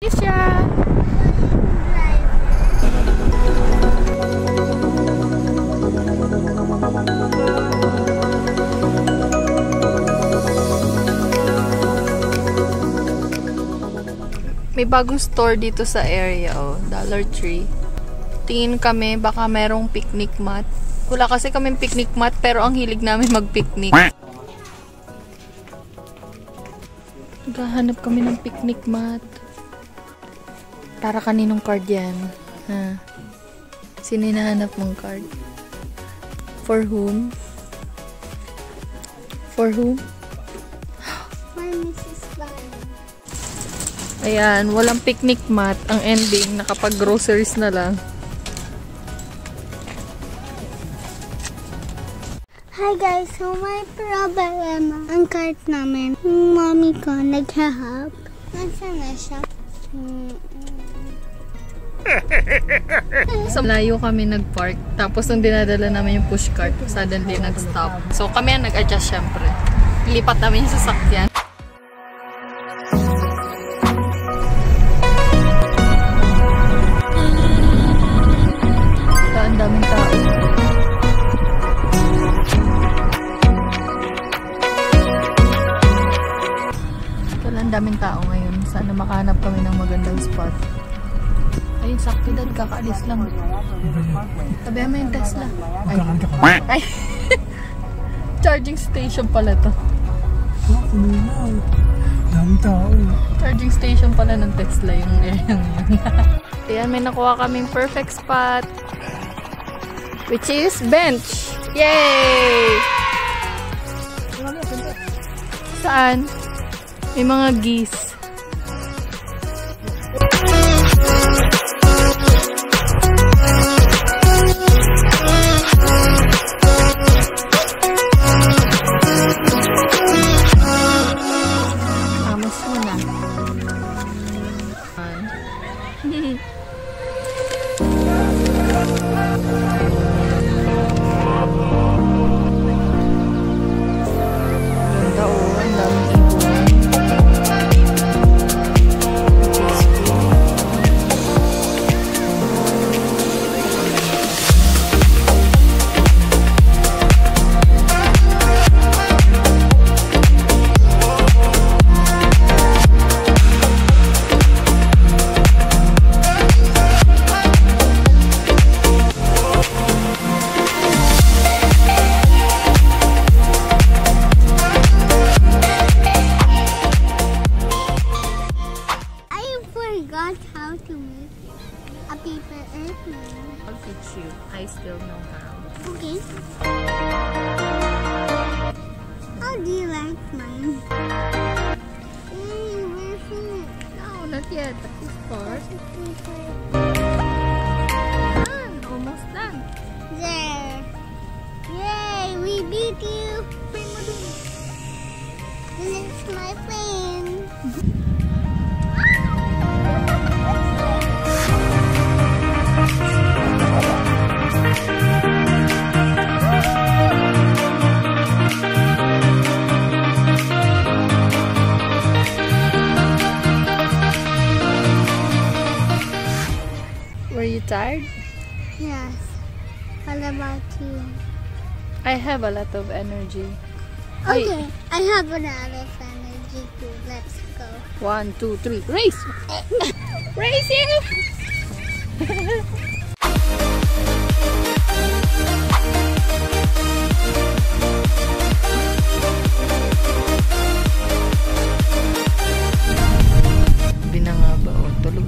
Siya. May bagong store dito sa area, oh, Dollar Tree. Tingin kami, baka merong picnic mat. Wala kasi kaming picnic mat, pero ang hilig namin mag-picnic. Naghahanap kami ng picnic mat. Para kaninong card yan? Ha? Sino hinahanap mong card? For whom? For whom? Ayan, walang picnic mat. Ang ending, nakapag-groceries na lang. Hi guys, so may problem ang cart namin. Yung mommy ko nag-help. Nasaan na siya? So, layo kami nag-park. Tapos, nung dinadala namin yung pushcart, suddenly nag-stop. So, kami ang nag-adjust syempre. Ilipat namin yung sasakyan. Ang daming tao. Ang daming tao ngayon. Sana makahanap kami ng magandang spot. Ayun, sakto dad, kakaalis lang. Tabihan mo yung Tesla. Ay. Charging station pala to. Daming tao. Charging station pala ng Tesla yung area yun. Ayan, may nakuha kaming perfect spot. Which is bench. Yay! Saan? May mga geese. Amos mo na. How to make a paper airplane. I'll teach you. I still know how. Okay. How do you like mine? Hey, where's it? No, not yet. This part. Almost done. There. Yay, we beat you. This is my plane. Were you tired? Yes. What about you? I have a lot of energy. Okay, I have a lot of energy too. Let's go. 1, 2, 3, race! Race you! Binanga ba o tulog